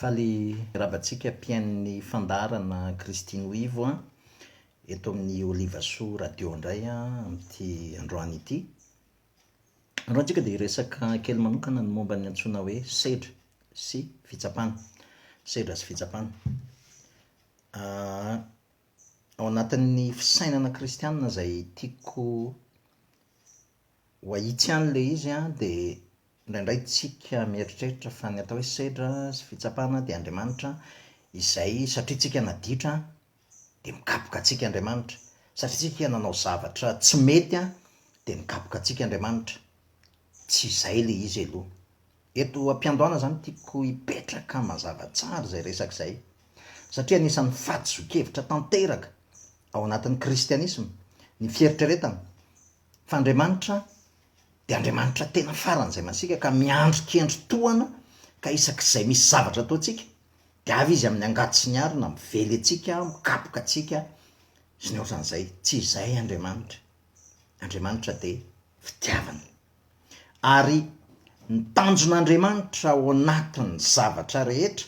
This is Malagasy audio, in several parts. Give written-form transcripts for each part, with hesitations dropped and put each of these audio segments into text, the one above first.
Faly rabantsika mpiain'ny fandarana Christine Wivo a eto amin'ny Oliva Soa radio indray a amin'ity androany ity. Androantsika dia resaka kely manokana ny momba ny antsoina hoe sedra sy fitsapana. Sedra sy fitsapana. Ao anatin'ny fisainana kristianina izay tiako ho ahitsy ihany le izy a dia indraindray tsika mieritreritra fa ny atao hoe sedra sy fitsapana dia Andriamanitra izay satria tsika naditra dia mikapoka antsika Andriamanitra, satria tsika nanao zavatra tsy mety a dia mikapoka antsika Andriamanitra. Tsy izay le izy aloha. Eto am-piandohana zany tiako hipetraka mazava tsara izay resaka izay, satria anisan'ny fahadiso-kevitra tanteraka ao anatin'ny kristianisma ny fieritreretana fa Andriamanitra dia Andriamanitra tena faran'izay masika ka miandro-kendro-tohana ka isak'izay misy zavatra ataontsika dia avy izy amin'ny angady sy ny arina mively antsika, mikapoka antsika sy ny ohatran'izay. Tsy izay Andriamanitra. Andriamanitra dia fitiavana ary ny tanjon'Andriamanitra ao anatin'ny zavatra rehetra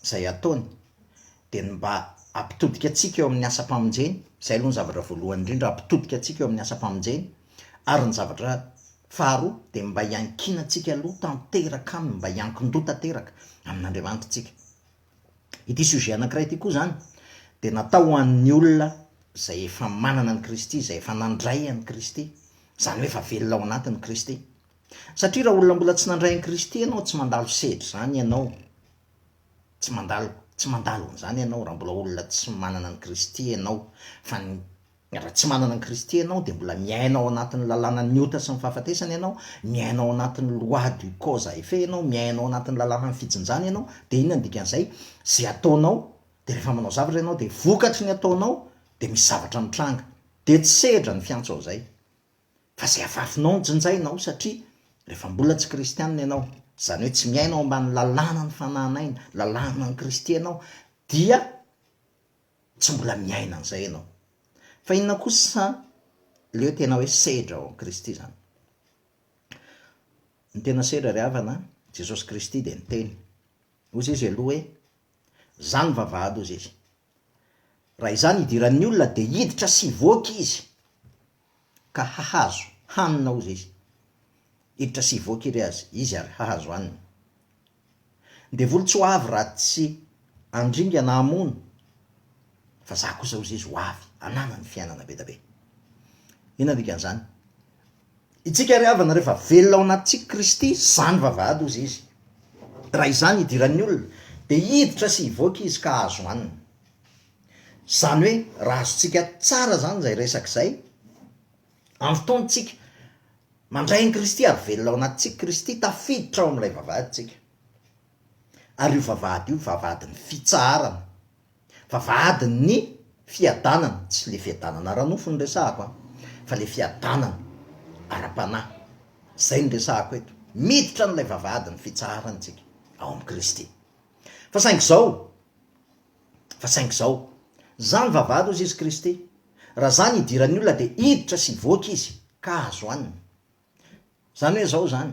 izay ataony dia mba hampitodika antsika eo amin'ny asa-pamonjeny. Izay aloha ny zavatra voalohany indrindra, hampitodika antsika eo amin'ny asa-pamonjeny. Ary ny zavatra faharoa dia mba hiankina antsika aloha tanteraka aminy, mba hiankindroa tanteraka amin'Andriamanitra tsika. Ity sujet anankiray ity koa zany dia natao ho an'ny olona izay efa manana ny Kristy, izay efa nandray an'i Kristy, izany hoe efa velona ao anatin'ny Kristy. Satria raha olona mbola tsy nandray an'i Kristy ianao, tsy mandalo sedra zany ianao, tsy mandalo an'izany ianao raha mbola olona tsy manana ny Kristy ianao. Fa raha tsy manana ny Kristy ianao dia mbola miaina ao anatin'ny lalàna ny ota sy ny fahafatesana ianao, miaina ao anatin'ny loi du cause à effet ianao, miaina ao anatin'ny lalàna ny fijinjana ianao. Dia inona ny dikan'izay? Zay ataonao dia rehefa manao zavatra ianao dia vokatry ny ataonao dia misy zavatra mitranga, dia tsy sedra ny fiantso ao izay fa zay afafinao jinjainao, satria rehefa mbola tsy kristianina ianao, izany hoe tsy miaina ao ambany lalàna ny fanahinaina, lalàna ny Kristy ianao, dia tsy mbola miaina an'izay ianao. Fa inona kosa le tena hoe sedra ao Kristy zany? Ny tena sedra ry havana, Jesosy Kristy dia niteny. Ozy izy aloha hoe zany vavahady ozy izy. Raha izany idiran'ny olona dia hiditra sy hivoaka izy ka hahazo hanina ozy izy. Hiditra sy hivoaka izy ary hahazo hanina. Dia voly tsy ho avy raha tsy andringa na hamono, fa za kosa ozy izy ho avy hanana ny fiainana be da be. Inona dikan'izany? Itsika ry havana rehefa velona ao anatintsika Kristy, zany vavahady ozy izy. Raha izany idiran'ny olona dia hiditra sy hivoaka izy ka hahazo hanina. Zany hoe raha azontsika tsara zany izay resaka izay, amin'ny fotoantsika mandray an'i Kristy ary velona ao anatintsika Kristy, tafiditra ao amin'ilay vavahady tsika. Ary io vavahady io vavahadin'ny fitsarana, vavahadin'ny fiadanana, tsy le fiadanana ara-nofo ny resahako fa le fiadanana ara-panahy. Zay ny resahako eto. Miditra n'ilay vavahadin'ny fitsarantsika ao amin'i Kristy. Fa saingy izao, zany vavahady ozy izy Kristy. Raha zany idiran'ny olona dia hiditra sy hivoaka izy ka hazo hanina. Zany hoe zao zany,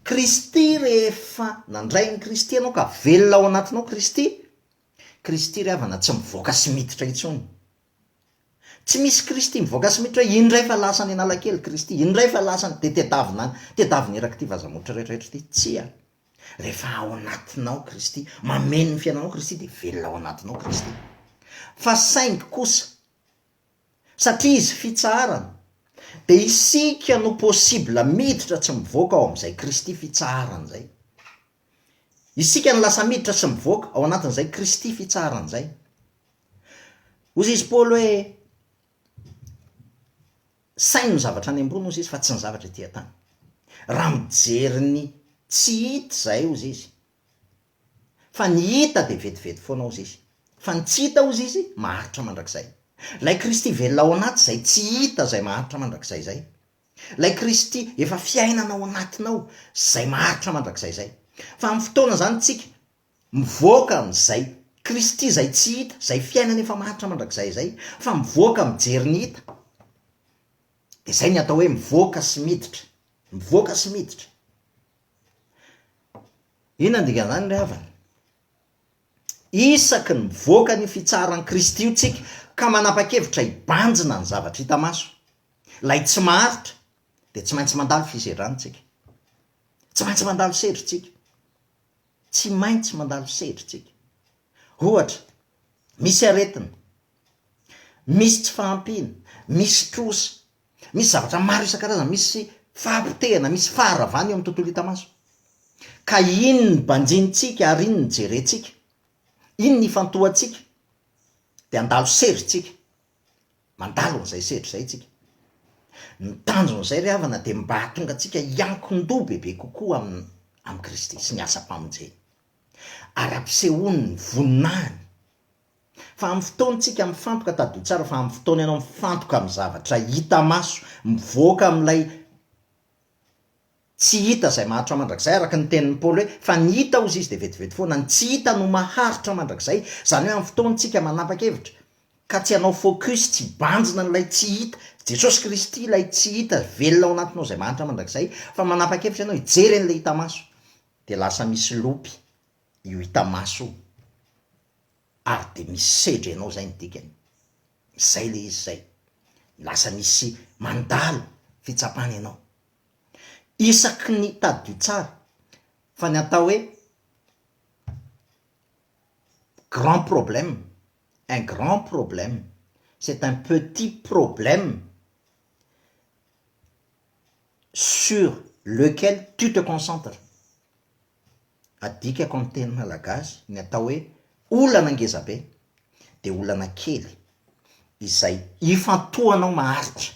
Kristy rehefa nandray ny Kristy ianao ka velona ao anatinao Kristy, Kristy ry havana tsy mivoaka sy miditra intsony. Tsy misy Kristy mivoaka sy miditra indray fa lasany Analakely Kristy, indray fa lasany dia tedavina eraky ity vazamotra rehetrarehetra ity. Tsia, rehefa ao anatinao Kristy, mameno ny fiainanao Kristy dia velona ao anatinao Kristy. Fa saingy kosa, satria izy fitsarana, dia isika no possible miditra tsy mivoaka ao amin'izay Kristy fitsarana izay. Isika no lasa miditra sy mivoaka ao anatin'izay Kristy fitsarana izay. Ozy izy Paoly hoe sainy ny zavatra any ambony ozy izy fa tsy ny zavatra ety an-tany. Raha mijery ny tsy hita izay ozy izy, fa ny hita dia vetivety foana ozy izy, fa ny tsy hita ozy izy maharitra mandrakizay. Lay Kristy velona ao anaty izay tsy hita izay maharitra mandrakizay izay. Lay Kristy efa fiainana ao anatinao izay maharitra mandrakizay izay. Fa amin'ny fotoana zany tsika mivoaka amin'izay Kristy izay tsy hita, izay fiainana efa maharitra mandrakizay izay, fa mivoaka mijery ny hita. Dia izay ny atao hoe mivoaka sy miditra. Inona ny dikan'izany ry havana? isaky ny voaka ny fitsaran'ny Kristy io tsika ka manapa-kevitra hibanjina ny zavatra hita maso, lay tsy maharitra de tsy maintsy mandalo fisedranotsika, tsy maintsy mandalo sedritsika, tsy maintsy mandalo sedritsika. Ohatra, misy aretina, misy tsy fahampiana, misy trosa, misy zavatra maro isan-karazany, misy fahampitehana, misy faharavany eo amin'ny tontolo hita maso. Ka iny ny banjinitsika ary iny ny jerentsika, iny ny fantohantsika, de andalo sedritsika, mandalo n'izay sedry zay tsika. Ny tanjon'izay ry havana de mba hahatonga atsika hiankin-doha bebe kokoa amin'ny Kristy sy ny asa-pamonjeny, ara-pisehoany ny voninahiny. Fa amin'ny fotoantsika mifantoka tadio tsara, fa amin'ny fotoana ianao mifantoka amin'ny zavatra hita maso, mivoaka amin'ilay tsy hita zay maharitra mandrakizay, araka ny tenin'ny Paoly hoe fa ny hita ozy izy de vetivety foana, ny tsy hita no maharitra mandrakizay. Zany hoe amin'ny fotoantsika manapa-kevitra ka tsy hanao focus, tsy banjina n'ilay tsy hita, Jesosy Kristy ilay tsy hita velona ao anatinao zay maharitra mandrakizay, fa manapa-kevitra ianao hijery an'ilay hita maso, de lasa misy lopy io hita maso ary de misy sedry ianao zay ny dikany. Zay le izy zay, lasa misy mandalo fitsapana ianao. Isaky ny tadio tsara fa ny atao hoe grand problème, un grand problème, c'est un petit problème sur lequel tu te concentres. Adikako amin'ny teny malagasy, ny atao hoe olana ngezabe de olana kely izay ifantohanao maharitra,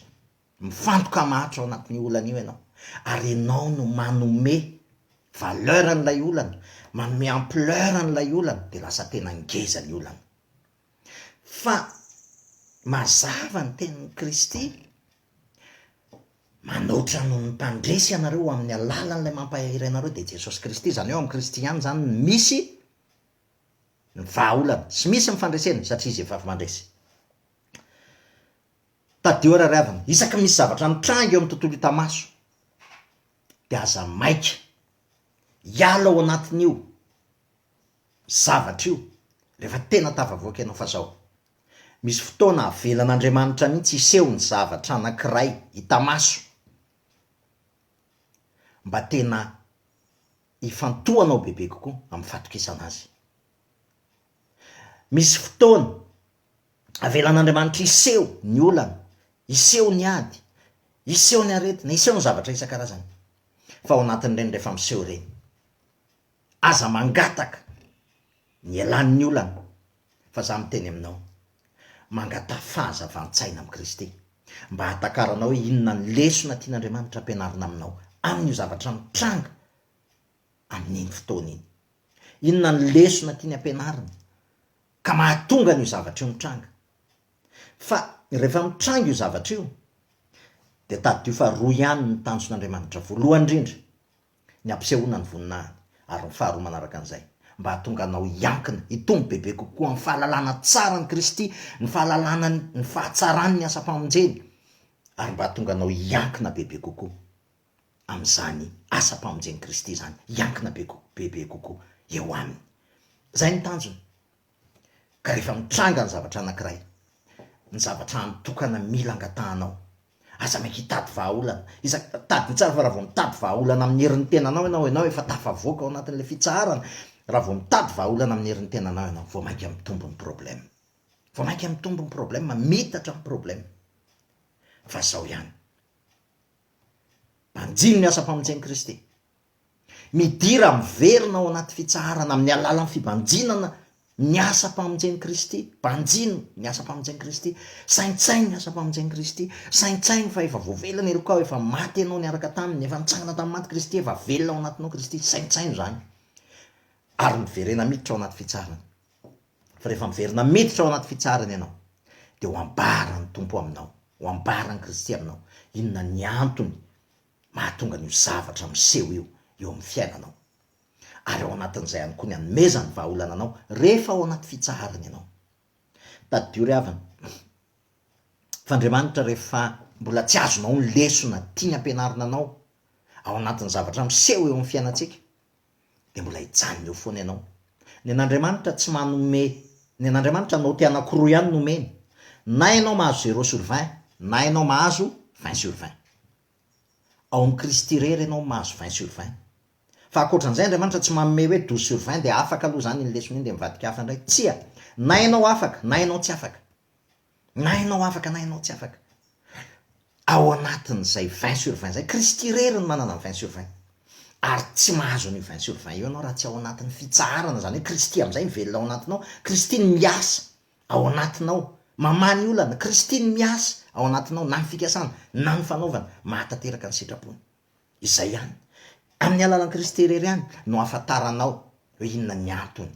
mifantoka maharitra ao anatin'ny olana io ianao, ary ianao no manome valeur an'ilay olana, manome ampleur an'ilay olana, de lasa tena ngeza ny olana. Fa mazava ny tenin'ny Kristy, manoatra no ny mpandresy anareo amin'ny alalan'ilay mampahiry anareo de Jesosy Kristy. Zany eo amin'ny Kristy ihany zany misy ny vahaolana sy misy ny fandresena, satria izy efa mandresy. Tadio ara ravina, isaky misy zavatra mitranga eo amin'ny tontolo hita maso, de aza maika hiala ao anatin'io zavatra io rehefa tena tafavoaka ianao. Fa zao, misy fotoana avelan'Andriamanitra mihitsy iseho ny zavatra anankiray hita maso mba tena hifantohanao bebe kokoa amin'ny fatokisana azy. Misy fotoana avelan'Andriamanitra iseho ny olana, iseho ny ady, iseho ny aretina, iseho ny zavatra isan-karazany. Fa ao anatin'ireny rehefa miseho reny, aza mangataka ny elan'ny olana. Fa za miteny aminao, mangata fahazavan-tsaina amin'ny Kristy, mba hatakaranao hoe inona ny lesona tian'Andriamanitra ampianarina aminao amin'io zavatra mitranga amin'iny fotoana iny. Inona ny lesona tiany ampianarina ka mahatonga n'io zavatra io mitranga. Fa rehefa mitranga io zavatra io, de tadio fa roa ihany ny tanjon'Andriamanitra. Voalohany indrindra, ny ampisehoana ny voninahiny, ary ny faharoa manaraka an'izay, mba hahatonga anao hiankina, hitombo bebe kokoa amin'ny fahalalana tsara ny Kristy, ny fahalalana ny fahatsarany ny asa-pamonjeny, ary mba hahatonga anao hiankina bebe kokoa amin'izany asa-pamonjeny Kristy zany, hiankina bebe kokoa eo aminy. Zay ny tanjony. Ka rehefa mitranga ny zavatra anankiray, ny zavatra mitokana mila angatahanao, aza maika hitady vahaolana. Tady tsara, fa raha vao mitady vahaolana amin'ny herin'ny tenanao ianao efa tafavoaka ao anatin'ilay fitsarana. Raha vao mitady vahaolana amin'ny herin'ny tenanao ianao, vao maika mitombo ny problème, vao maika mitombo ny problème, mitatra ny problème. Fa zao ihany, mbanjino ny asa-pamonjeny Kristy, midira miverina ao anaty fitsarana amin'ny alalan'ny fibanjinana ny asa-pamonjeny Kristy. Banjino ny asa-pamonjeny Kristy, saintsainy ny asa-pamonjeny Kristy, saintsainy fa efa voavelana erokao, efa maty ianao niaraka taminy, efa nitsangana tamin'ny maty Kristy, efa velona ao anatinao Kristy, saintsainy zany. Ary miverena miditra ao anaty fitsarana. Fa rehefa miverina miditra ao anaty fitsarana ianao, de ho ambarany tompo aminao, ho ambarany Kristy aminao, inona ny antony mahatonga n'io zavatra miseho io eo amin'ny fiainanao. Ary ao anatin'izay ihany koa ny hanomezany vahaolana anao rehefa ao anaty fitsarana ianao. Tadio ry havana, f'Andriamanitra rehefa mbola tsy azonao ny lesona tiany ampianarina anao ao anatin'ny zavatra miseho eo amin'ny fiainantsika, de mbola hijanona eo foana ianao, ny an'andriamanitra tsy manome, ny an'andriamanitra anao ty anankiroa ihany nomeny, na ianao mahazo 0/20 na ianao mahazo 20/20. ao amin'ny Kristy rery ianao mahazo 20/20. Fa akoatran'izay andriamanitra tsy manome hoe 12/20 de afaka aloha zany iny lesona iny de mivadika hafa indray. Tsia, na ianao afaka na ianao tsy afaka, na ianao afaka na ianao tsy afaka, ao anatin'izay 20/20 zay, Kristy rery ny manana ny 20/20. Ary tsy mahazo ny 20/20 io ianao raha tsy ao anatin'ny fitsarana, zany hoe Kristy amin'izay mivelona ao anatinao, Kristy ny miasa ao anatinao, mamany olana, Kristy ny miasa ao anatinao, na ny fikasana na ny fanaovana, mahatanteraka ny sitrapony. Izay ihany, amin'ny alalan'ny Kristy rery ihany no ahafantaranao hoe inona ny antony,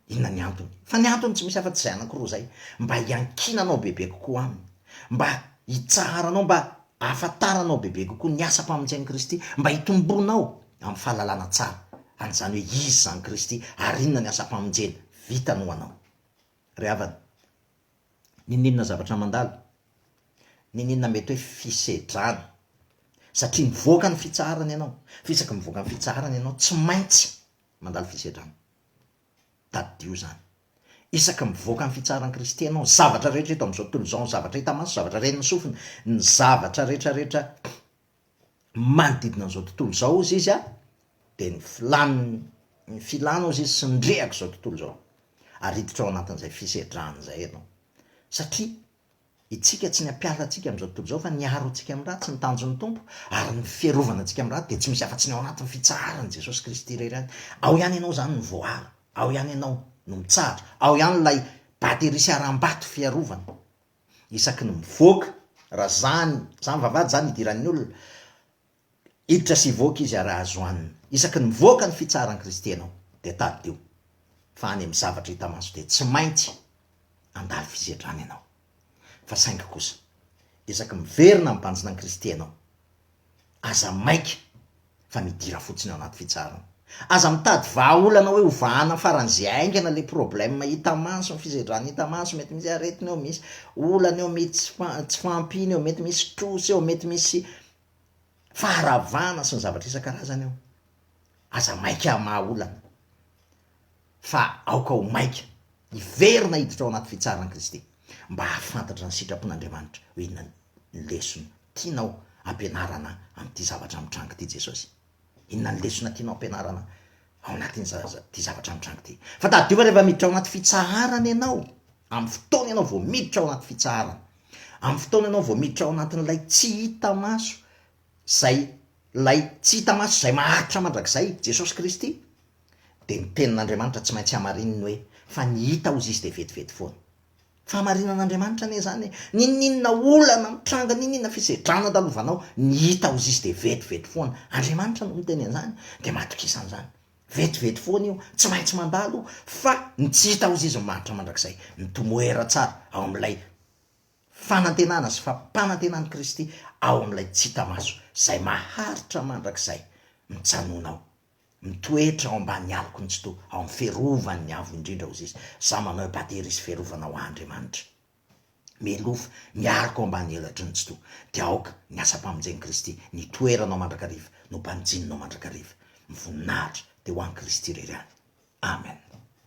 inona ny antony. Fa ny antony tsy misy afa-tsy zay anankiroa zay, mba hiankinanao bebe kokoa aminy, mba hitsaharanao, mba ahafantaranao bebe kokoa ny asa mpamonjeny Kristy, mba hitombonao amin'ny fahalalana tsara, an'izany hoe izy zany Kristy ary inona ny asa mpamonjeny vitany ho anao. Ry havana, ninona zavatra mandalo, ninona mety hoe fisedrana, satria mivoaka ny fitsarana ianao, fisaky mivoaka ny fitsarana ianao tsy maintsy mandalo fisedrana. Tadio zany, isaky mivoaka ny fitsaran'ny Kristy ianao, zavatra rehetra eto amin'izao tontolo izao, ny zavatra hita maso, zavatra reniny sofina, ny zavatra rehetrarehetra manodidina an'izao tontolo izao ozy izy de ny filana ozy izy sy ndrehako izao tontolo izao, ariditra ao anatin'izay fisedrana zay ianao. Satria itsika tsy ny ampiala antsika amin'izao tontolo izao, fa niaro antsika amin'ny ratsy ny tanjon'ny tompo, ary ny fiarovana antsika amin'ny ratsy de tsy misy afa-tsy ny ao anatin'ny fitsaran'i Jesosy Kristy rery ihany. Ao ihany ianao zany ny voary, ao ihany ianao no mitsara, ao ihany lay batery sy aram-bato fiarovana. Isaky ny mivoaka, raha zany vavady zany idiran'ny olona, hiditra sy hivoaka izy ary azo anina. Isaky ny mivoaka ny fitsaran'ny Kristy ianao de tadio, fa any amin'ny zavatra hita maso de tsy maintsy andalo fisedrana ianao. Fa saingy kosa, isaky miverina mibanjina ny Kristy ianao, aza maika fa midira fotsiny ao anaty fitsarana, aza mitady vahaolana hoe ho vahana faran'izay aingana le problème hita maso, ny fisedrana hita maso, mety misy aretina eo, misy olana eo, mety tsy fampina eo, mety misy trosy eo, mety misy faharavana sy ny zavatra isan-karazany eo, aza maika mahaolana, fa aoka ho maika hiverina hiditra ao anaty fitsaran'i Kristy, mba hahafantatra ny sitrapon'Andriamanitra hoe inona ny lesona tianao ampianarana amin'ity zavatra mitrango ity Jesosy, inona ny lesona tianao ampianarana ao anatin'ty zavatra mitrango ity. Fa tadio fa rehefa miditra ao anaty fitsaharana ianao, amin'ny fotoana ianao vao miditra ao anaty fitsaharana, amin'ny fotoana ianao vao miditra ao anatin'ilay tsy hita maso zay, lay tsy hita maso zay maharitra mandrakizay Jesosy Kristy, de ny tenin'Andriamanitra tsy maintsy hamarininy hoe fa ny hita ozy izy de vetivety foana. Fahamarinan'Andriamanitra ane zany, ninona olana mitranga, ninona fisedrana andalovanao, ny hita ozy izy de vetivety foana. Andriamanitra no miteny an'izany, de matokisana zany, vetivety foana io, tsy maintsy mandalo, fa ny tsy hita ozy izy maharitra mandrakizay, mitomoera tsara ao amin'ilay fanantenana sy fampanantenan'i Kristy, ao amin'ilay tsy hita maso zay maharitra mandrakizay mitsanonao, mitoetra ao ambany aloko ny tsy to, ao amin'ny fiarovany ny avo indrindra ozy izy. Za manao batery sy fiarovana ho Andriamanitra, milofa miaraka ao ambany helatry ny tsy to, de aoka ny asa mpamonjeny Kristy, ny toeranao mandrakariva no mpanjinonao mandrakariva, mivoninahitra de ho an'ny Kristy rery any. Amen.